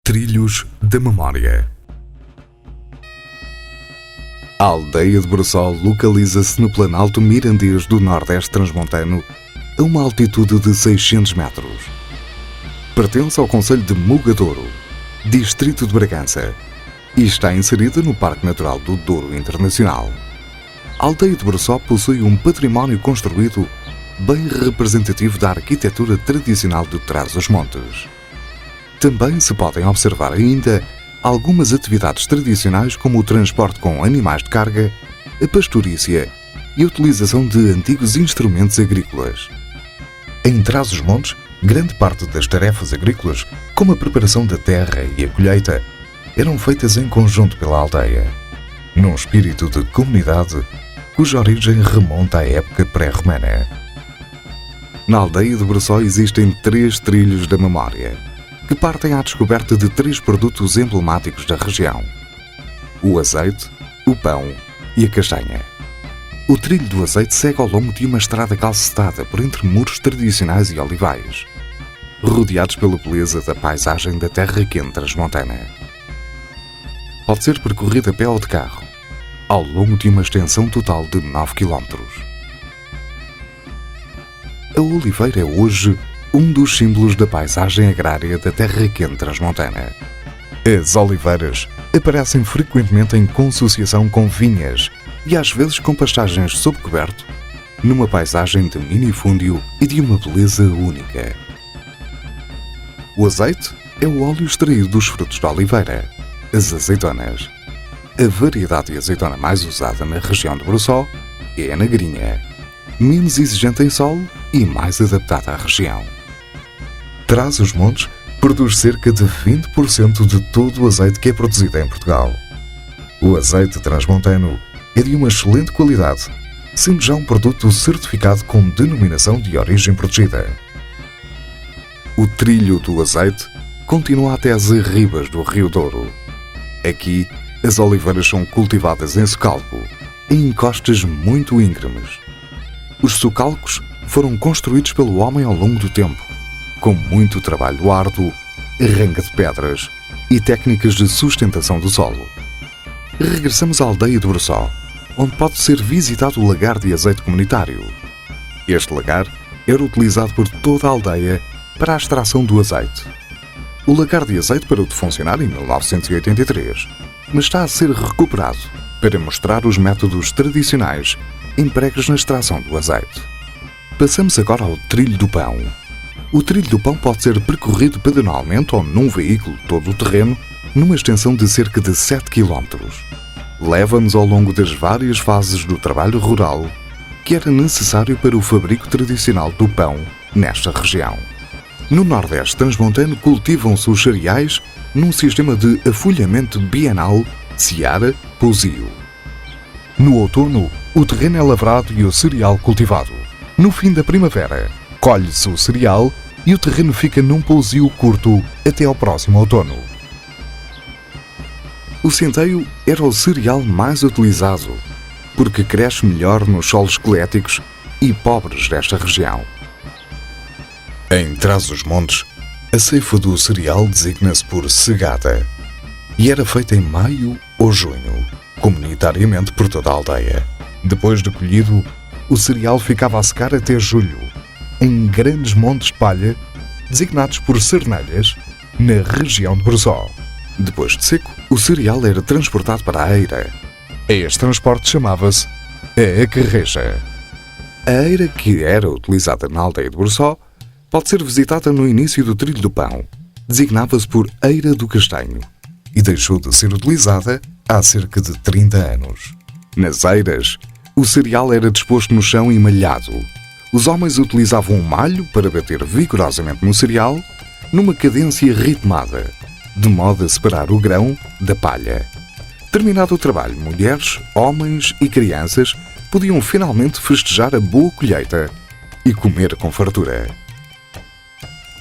Trilhos da Memória. A aldeia de Bressol localiza-se no planalto mirandês do Nordeste Transmontano, a uma altitude de 600 metros. Pertence ao concelho de Mugadouro, distrito de Bragança, e está inserida no Parque Natural do Douro Internacional. A aldeia de Bressol possui um património construído bem representativo da arquitetura tradicional de Trás-os-Montes. Também se podem observar ainda algumas atividades tradicionais como o transporte com animais de carga, a pastorícia e a utilização de antigos instrumentos agrícolas. Em Trás-os-Montes, grande parte das tarefas agrícolas, como a preparação da terra e a colheita, eram feitas em conjunto pela aldeia, num espírito de comunidade cuja origem remonta à época pré-romana. Na aldeia de Bressol existem 3 trilhos da memória, que partem à descoberta de 3 produtos emblemáticos da região: o azeite, o pão e a castanha. O trilho do azeite segue ao longo de uma estrada calcetada por entre muros tradicionais e olivais, rodeados pela beleza da paisagem da terra quente transmontana. Pode ser percorrido a pé ou de carro, ao longo de uma extensão total de 9 km. A oliveira é hoje um dos símbolos da paisagem agrária da terra quente transmontana. As oliveiras aparecem frequentemente em consociação com vinhas e às vezes com pastagens sob coberto, numa paisagem de minifúndio e de uma beleza única. O azeite é o óleo extraído dos frutos da oliveira, as azeitonas. A variedade de azeitona mais usada na região de Bressol é a negrinha, menos exigente em solo e mais adaptada à região. Trás-os-Montes produz cerca de 20% de todo o azeite que é produzido em Portugal. O azeite transmontano é de uma excelente qualidade, sendo já um produto certificado com denominação de origem protegida. O trilho do azeite continua até as arribas do Rio Douro. Aqui, as oliveiras são cultivadas em socalco, em encostas muito íngremes. Os socalcos foram construídos pelo homem ao longo do tempo, com muito trabalho árduo, arranca de pedras e técnicas de sustentação do solo. Regressamos à aldeia de Bressol, onde pode ser visitado o lagar de azeite comunitário. Este lagar era utilizado por toda a aldeia para a extração do azeite. O lagar de azeite parou de funcionar em 1983, mas está a ser recuperado para mostrar os métodos tradicionais empregues na extração do azeite. Passamos agora ao trilho do pão. O trilho do pão pode ser percorrido pedonalmente ou num veículo todo-terreno numa extensão de cerca de 7 km. Leva-nos ao longo das várias fases do trabalho rural que era necessário para o fabrico tradicional do pão nesta região. No Nordeste Transmontano cultivam-se os cereais num sistema de afolhamento bienal seara-pousio. No outono, o terreno é lavrado e o cereal cultivado. No fim da primavera, colhe-se o cereal e o terreno fica num pousio curto até ao próximo outono. O centeio era o cereal mais utilizado, porque cresce melhor nos solos esqueléticos e pobres desta região. Em Trás-os-Montes, a ceifa do cereal designa-se por cegada e era feita em maio ou junho, comunitariamente por toda a aldeia. Depois de colhido, o cereal ficava a secar até julho, em grandes montes de palha, designados por cernelhas, na região de Bressol. Depois de seco, o cereal era transportado para a eira. Este transporte chamava-se a acarreja. A eira que era utilizada na aldeia de Bressol pode ser visitada no início do trilho do pão. Designava-se por Eira do Castanho e deixou de ser utilizada há cerca de 30 anos. Nas eiras, o cereal era disposto no chão e malhado. Os homens utilizavam um malho para bater vigorosamente no cereal, numa cadência ritmada, de modo a separar o grão da palha. Terminado o trabalho, mulheres, homens e crianças podiam finalmente festejar a boa colheita e comer com fartura.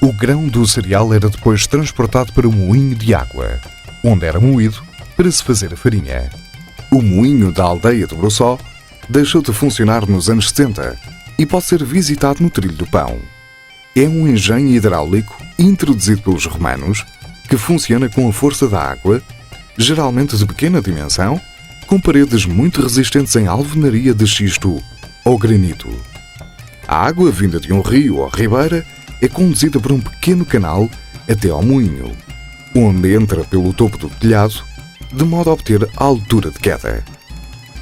O grão do cereal era depois transportado para o moinho de água, onde era moído para se fazer a farinha. O moinho da aldeia de Bressol deixou de funcionar nos anos 70 e pode ser visitado no Trilho do Pão. É um engenho hidráulico introduzido pelos romanos que funciona com a força da água, geralmente de pequena dimensão, com paredes muito resistentes em alvenaria de xisto ou granito. A água vinda de um rio ou ribeira é conduzida por um pequeno canal até ao moinho, onde entra pelo topo do telhado, de modo a obter a altura de queda.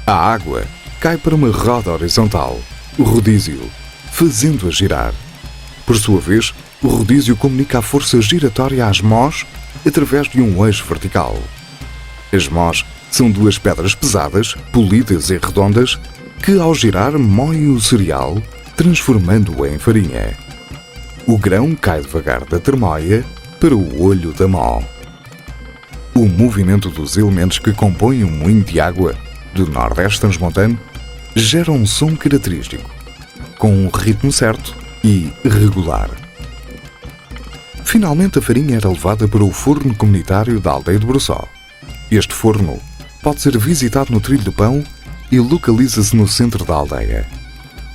A água cai para uma roda horizontal, o rodízio, fazendo-a girar. Por sua vez, o rodízio comunica a força giratória às mós através de um eixo vertical. As mós são duas pedras pesadas, polidas e redondas, que ao girar moem o cereal, transformando-o em farinha. O grão cai devagar da termoia para o olho da mó. O movimento dos elementos que compõem um moinho de água do Nordeste transmontano gera um som característico, com um ritmo certo e regular. Finalmente, a farinha era levada para o forno comunitário da aldeia de Brossó. Este forno pode ser visitado no Trilho do Pão e localiza-se no centro da aldeia.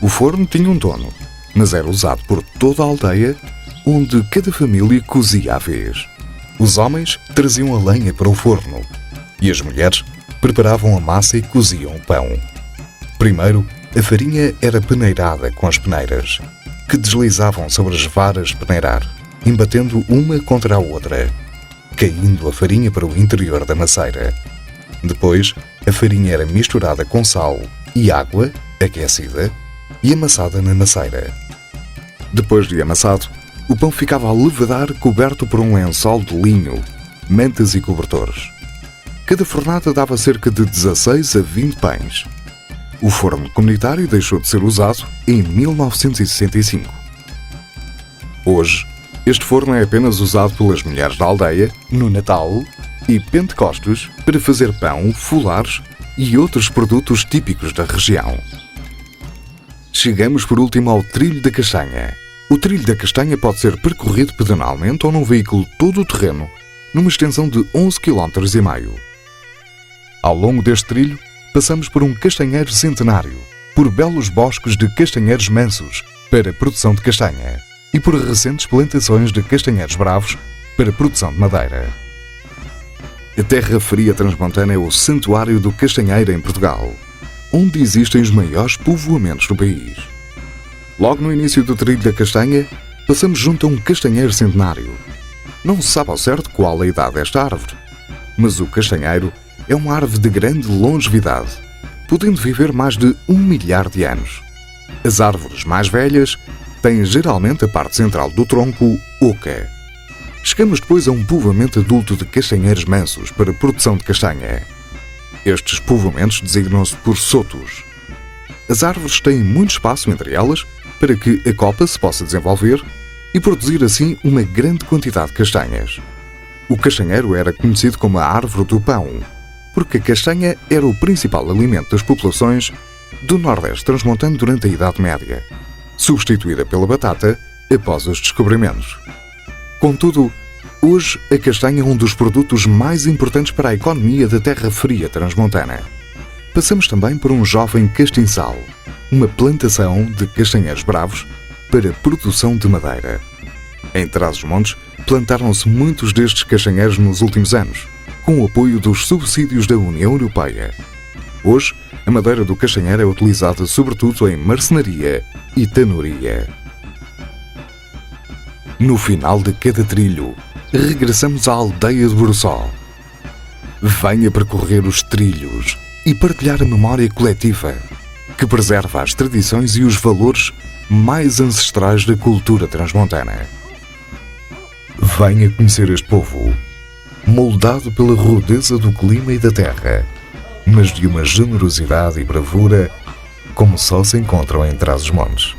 O forno tinha um dono, mas era usado por toda a aldeia, onde cada família cozia à vez. Os homens traziam a lenha para o forno e as mulheres preparavam a massa e coziam o pão. Primeiro, a farinha era peneirada com as peneiras, que deslizavam sobre as varas de peneirar, embatendo uma contra a outra, caindo a farinha para o interior da maceira. Depois, a farinha era misturada com sal e água, aquecida, e amassada na maceira. Depois de amassado, o pão ficava a levedar coberto por um lençol de linho, mantas e cobertores. Cada fornada dava cerca de 16 a 20 pães. O forno comunitário deixou de ser usado em 1965. Hoje, este forno é apenas usado pelas mulheres da aldeia no Natal e Pentecostes para fazer pão, folares e outros produtos típicos da região. Chegamos por último ao Trilho da Castanha. O Trilho da Castanha pode ser percorrido pedonalmente ou num veículo todo-terreno, numa extensão de 11,5 km. Ao longo deste trilho, passamos por um castanheiro centenário, por belos bosques de castanheiros mansos para a produção de castanha e por recentes plantações de castanheiros bravos para a produção de madeira. A Terra Fria Transmontana é o santuário do castanheiro em Portugal, onde existem os maiores povoamentos do país. Logo no início do Trilho da Castanha, passamos junto a um castanheiro centenário. Não se sabe ao certo qual a idade desta árvore, mas o castanheiro é uma árvore de grande longevidade, podendo viver mais de 1 milhar de anos. As árvores mais velhas têm geralmente a parte central do tronco oca. Chegamos depois a um povoamento adulto de castanheiros mansos para a produção de castanha. Estes povoamentos designam-se por sotos. As árvores têm muito espaço entre elas para que a copa se possa desenvolver e produzir assim uma grande quantidade de castanhas. O castanheiro era conhecido como a árvore do pão, porque a castanha era o principal alimento das populações do Nordeste transmontano durante a Idade Média, substituída pela batata após os descobrimentos. Contudo, hoje a castanha é um dos produtos mais importantes para a economia da Terra Fria Transmontana. Passamos também por um jovem castiçal, uma plantação de castanheiros bravos para a produção de madeira. Em Trás-os-Montes, plantaram-se muitos destes castanheiros nos últimos anos, com o apoio dos subsídios da União Europeia. Hoje, a madeira do castanheiro é utilizada sobretudo em marcenaria e tanoria. No final de cada trilho, regressamos à aldeia de Brossó. Venha percorrer os trilhos e partilhar a memória coletiva, que preserva as tradições e os valores mais ancestrais da cultura transmontana. Venha conhecer este povo, moldado pela rudeza do clima e da terra, mas de uma generosidade e bravura como só se encontram em Trás-os-Montes.